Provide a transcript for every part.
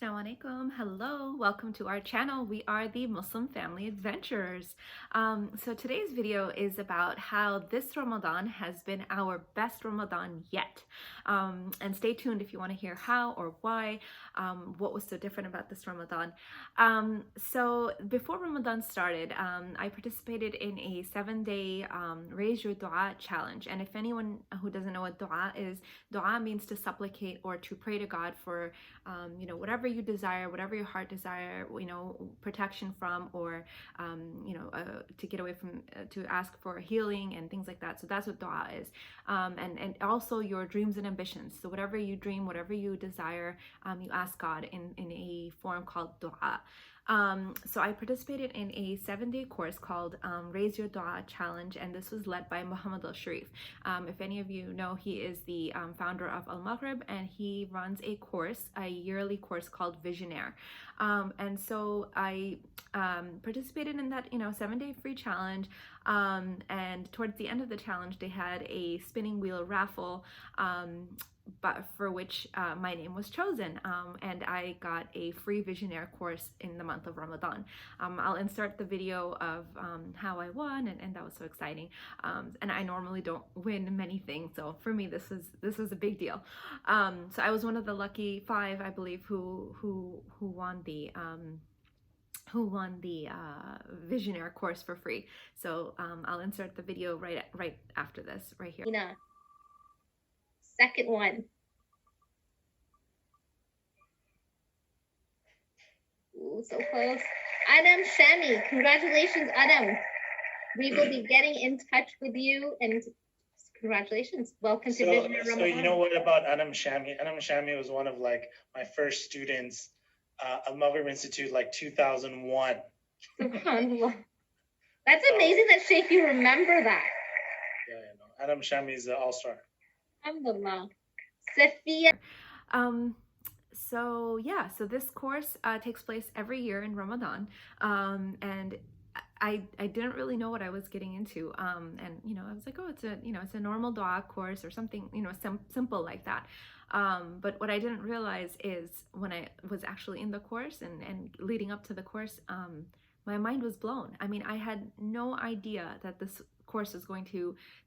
Assalamu alaikum. Hello, welcome to our channel. We are the Muslim Family Adventurers. So today's video is about how this Ramadan has been our best Ramadan yet. And stay tuned if you want to hear how or why, what was so different about this Ramadan. So before Ramadan started, I participated in a 7-day Raise Your Dua challenge. And if anyone who doesn't know what dua means to supplicate or to pray to God for whatever you desire, whatever your heart desire, protection from, or to get away from, to ask for healing and things like that. So that's what dua is. And also your dreams and ambitions. So whatever you dream, whatever you desire, you ask God in a form called dua. So I participated in a 7-day course called Raise Your Dua Challenge, and this was led by Muhammad Al-Sharif. If any of you know, he is the founder of Al-Maghrib, and he runs a yearly course called Visionaire. And so I participated in that 7-day free challenge, and towards the end of the challenge they had a spinning wheel raffle, but for which my name was chosen, and I got a free Visionaire course in the month of Ramadan. I'll insert the video of how I won, and that was so exciting. And I normally don't win many things, so for me this was a big deal. So I was one of the lucky 5, I believe, who won the Visionaire course for free. So I'll insert the video right after this, right here. Second one. Ooh, so close. Adam Shami, congratulations, Adam. We will be getting in touch with you, and congratulations. Welcome to Visionaire Ramadan. So you know what about Adam Shami? Adam Shami was one of my first students at Maghrib Institute, 2001. That's amazing that Sheikh, you remember that. Yeah, no. Adam Shami is an all-star. Alhamdulillah. Sophia. So this course takes place every year in Ramadan, and I didn't really know what I was getting into, and I was like, oh, it's a normal dua course or something, simple like that. But what I didn't realize is when I was actually in the course and leading up to the course, my mind was blown. I mean, I had no idea that this course was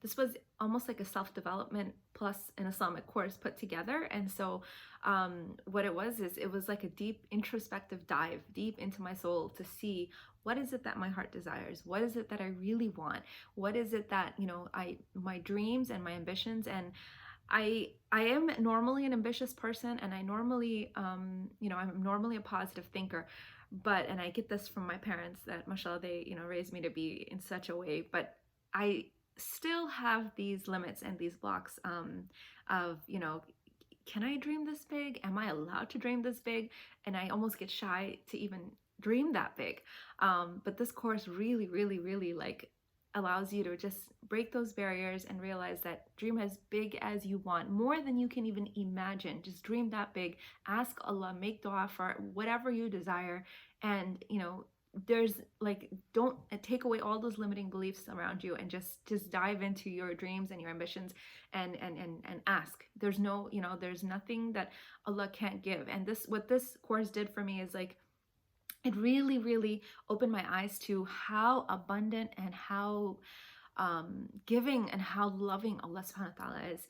this was almost like a self-development plus an Islamic course put together. And so what it was like a deep introspective dive deep into my soul to see what is it that my heart desires, what is it that I really want, what is it that my dreams and my ambitions. And I am normally an ambitious person, and I normally I'm normally a positive thinker, and I get this from my parents that mashallah they raised me to be in such a way, but I still have these limits and these blocks of can I dream this big? Am I allowed to dream this big? And I almost get shy to even dream that big. But this course really allows you to just break those barriers and realize that dream as big as you want, more than you can even imagine. Just dream that big, ask Allah, make dua for whatever you desire, and there's don't take away all those limiting beliefs around you, and just dive into your dreams and your ambitions and ask. There's nothing that Allah can't give. And what this course did for me is it really opened my eyes to how abundant and how giving and how loving Allah subhanahu wa ta'ala is,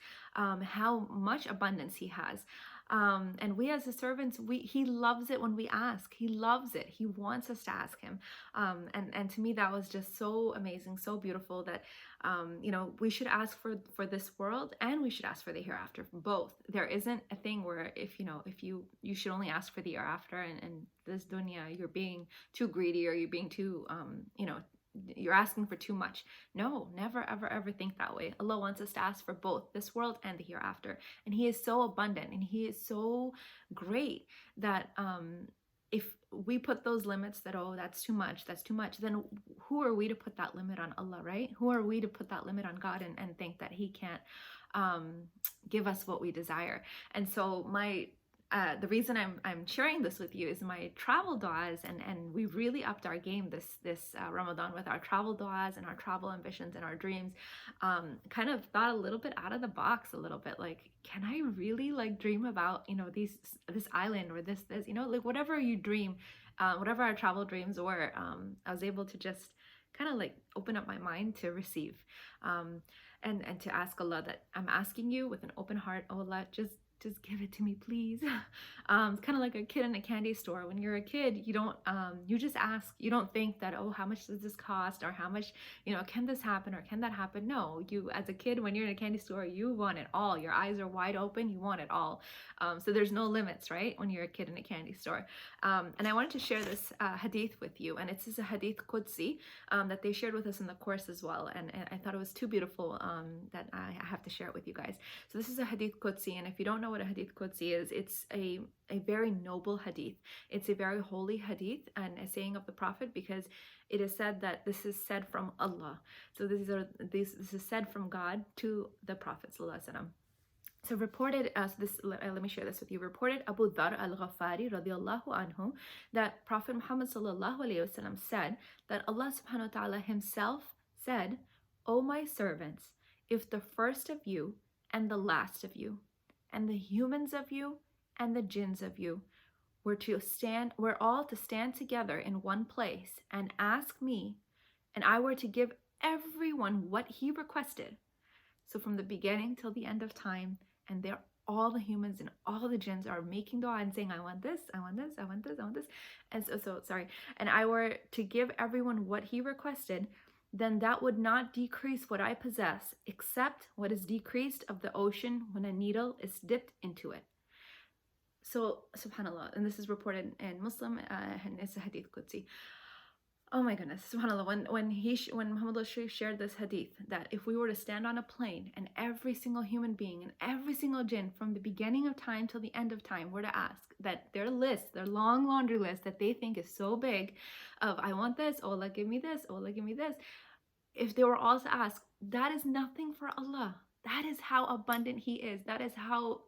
how much abundance he has. And we as his servants, he loves it when we ask. He loves it. He wants us to ask him. And to me, that was just so amazing, so beautiful that, we should ask for this world, and we should ask for the hereafter, both. There isn't a thing where if you should only ask for the hereafter, and this dunya, you're being too greedy, or you're being too, you're asking for too much. No, never ever think that way. Allah wants us to ask for both this world and the hereafter, and he is so abundant and he is so great that if we put those limits that, oh, that's too much, then who are we to put that limit on Allah, right? Who are we to put that limit on God and think that he can't give us what we desire? And so my the reason I'm sharing this with you is my travel du'as, and we really upped our game this Ramadan with our travel du'as and our travel ambitions and our dreams. Kind of thought a little bit out of the box, a little bit like, can I really like dream about, you know, this island or this, you know, like whatever you dream, whatever our travel dreams were. I was able to just kind of like open up my mind to receive, and to ask Allah that I'm asking you with an open heart. Oh Allah, just give it to me, please. It's kind of like a kid in a candy store. When you're a kid, you don't, you just ask. You don't think that, oh, how much does this cost, or how much, you know, can this happen or can that happen? No, you as a kid, when you're in a candy store, you want it all. Your eyes are wide open. You want it all. So there's no limits, right? When you're a kid in a candy store. And I wanted to share this hadith with you, and it's a hadith Qudsi that they shared with us in the course as well. And I thought it was too beautiful that I have to share it with you guys. So this is a hadith Qudsi, and if you don't know what a hadith Qudsi is, it's a very noble hadith. It's a very holy hadith and a saying of the Prophet, because it is said that this is said from Allah. So this is said from God to the Prophet sallallahu alaihi wasallam. So reported, let me share this with you. Reported Abu Dhar al-Ghafari radiallahu anhu that Prophet Muhammad sallallahu alaihi wasallam said that Allah subhanahu wa ta'ala himself said, "O my servants, if the first of you and the last of you and the humans of you and the jinns of you were all to stand together in one place and ask me, and I were to give everyone what he requested." So from the beginning till the end of time, and they're all the humans and all the jinns are making dua and saying, I want this, I want this, I want this, I want this. And and I were to give everyone what he requested, then that would not decrease what I possess, except what is decreased of the ocean when a needle is dipped into it. So, subhanAllah, and this is reported in Muslim, and it's a hadith Qudsi. Oh my goodness, subhanAllah, when Muhammad shared this hadith, that if we were to stand on a plane and every single human being and every single jinn from the beginning of time till the end of time were to ask, that their long laundry list that they think is so big of, I want this, oh Allah give me this, oh Allah give me this, if they were all to ask, that is nothing for Allah. That is how abundant He is. That is how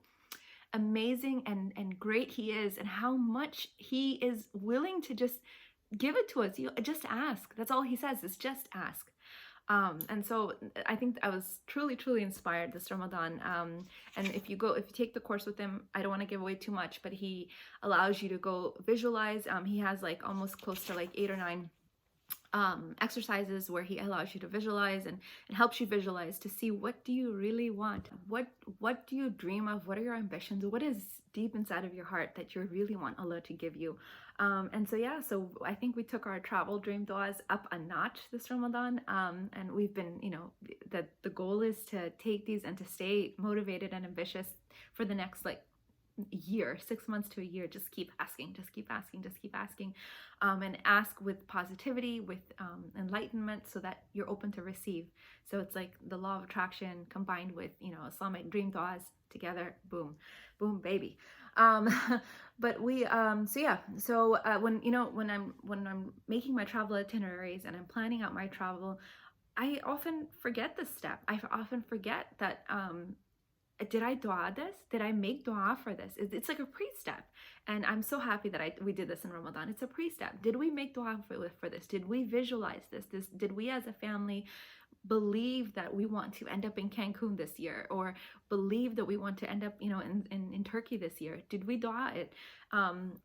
amazing and great He is, and how much He is willing to just give it to us. You just ask. That's all He says, is just ask. And so I think I was truly inspired this Ramadan. And if you take the course with him, I don't want to give away too much, but he allows you to go visualize. He has like almost close to like 8 or 9 exercises where he allows you to visualize and helps you visualize to see, what do you really want? What do you dream of? What are your ambitions? What is deep inside of your heart that you really want Allah to give you? And so yeah, so I think we took our travel dream duas up a notch this Ramadan, and we've been, the goal is to take these and to stay motivated and ambitious for the next like year, 6 months to a year. Just keep asking, and ask with positivity, with enlightenment, so that you're open to receive. So it's like the law of attraction combined with Islamic dream duas together. Boom baby. But we when I'm making my travel itineraries and I'm planning out my travel, I often forget this step. I often forget that did I dua this? Did I make dua for this? It's like a pre-step. And I'm so happy that we did this in Ramadan. It's a pre-step. Did we make dua for this? Did we visualize this? Did we as a family believe that we want to end up in Cancun this year, or believe that we want to end up in Turkey this year? Did we dua it?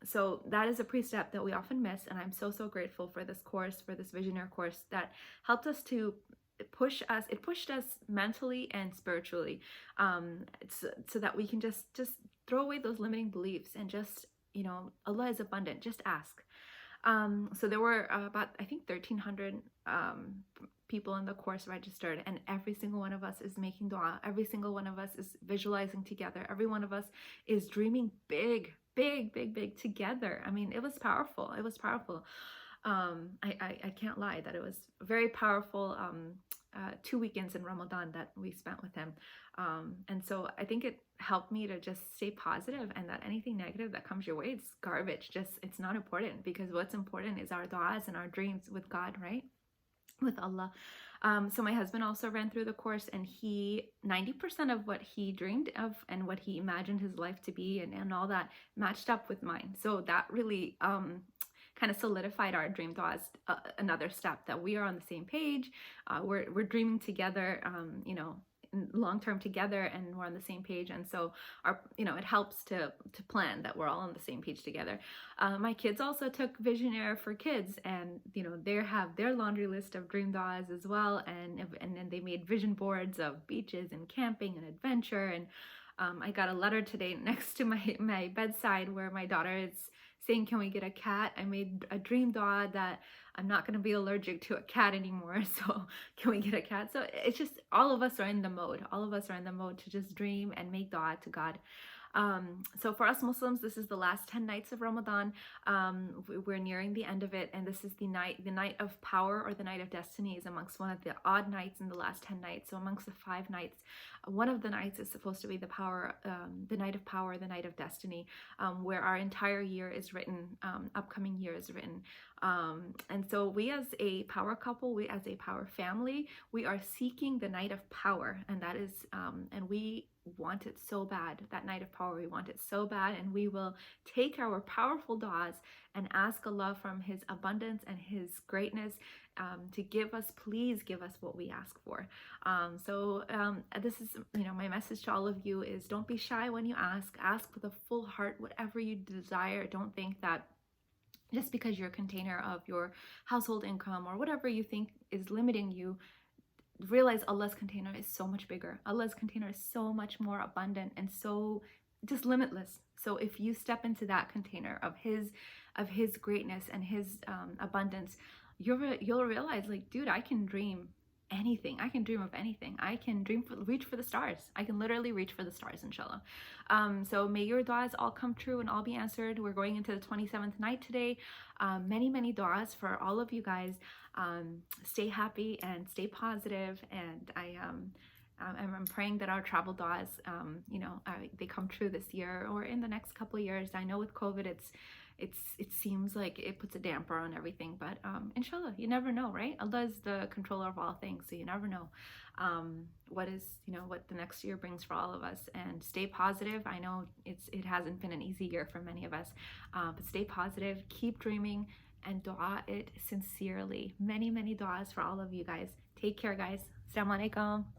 So that is a pre-step that we often miss, and I'm so grateful for this course, for this Visionaire course, that helped us to pushed us mentally and spiritually, so that we can just throw away those limiting beliefs and just, Allah is abundant, just ask. So there were about, I think, 1,300 people in the course registered, and every single one of us is making dua. Every single one of us is visualizing together. Every one of us is dreaming big together. I mean, it was powerful. I can't lie that it was very powerful 2 weekends in Ramadan that we spent with him. And so I think it helped me to just stay positive, and that anything negative that comes your way, it's garbage. It's not important, because what's important is our du'as and our dreams with God, right? with Allah. So my husband also ran through the course, and he 90% of what he dreamed of and what he imagined his life to be and all that matched up with mine. So that really kind of solidified our dream du'as another step, that we are on the same page. We're dreaming together, long term together, and we're on the same page. And so it helps to plan that we're all on the same page together. My kids also took Visionaire for Kids, and they have their laundry list of dream du'as as well, and then they made vision boards of beaches and camping and adventure. And I got a letter today next to my bedside where my daughter is saying, can we get a cat? I made a dream du'a that I'm not going to be allergic to a cat anymore, so can we get a cat? So it's just, all of us are in the mode. All of us are in the mode to just dream and make du'a to God. So for us Muslims, this is the last 10 nights of Ramadan. We're nearing the end of it, and this is the night of power, or the night of destiny, is amongst one of the odd nights in the last 10 nights. So amongst the 5 nights, one of the nights is supposed to be the night of power, the night of destiny, where our entire year is written, upcoming year is written. And so we as a power couple, we as a power family, we are seeking the night of power, and that is, and we want it so bad. That night of power, we want it so bad, and we will take our powerful du'as and ask Allah from His abundance and His greatness to give us, please give us what we ask for. So this is, my message to all of you is, don't be shy when you ask with a full heart, whatever you desire. Don't think that just because you're a container of your household income or whatever you think is limiting you, realize Allah's container is so much bigger. Allah's container is so much more abundant and so just limitless. So if you step into that container of his greatness and His abundance, you'll realize, like, dude, I can dream anything. I can dream of anything. I can reach for the stars. I can literally reach for the stars, inshallah. So may your du'as all come true and all be answered. We're going into the 27th night today. Many du'as for all of you guys. Stay happy and stay positive, and I'm praying that our travel du'as, they come true this year or in the next couple of years. I know with COVID, it seems like it puts a damper on everything, but inshallah, you never know, right? Allah is the controller of all things, so you never know what the next year brings for all of us. And stay positive. I know it hasn't been an easy year for many of us, but stay positive, keep dreaming, and du'a it sincerely. Many du'as for all of you guys. Take care, guys. Assalamu alaikum.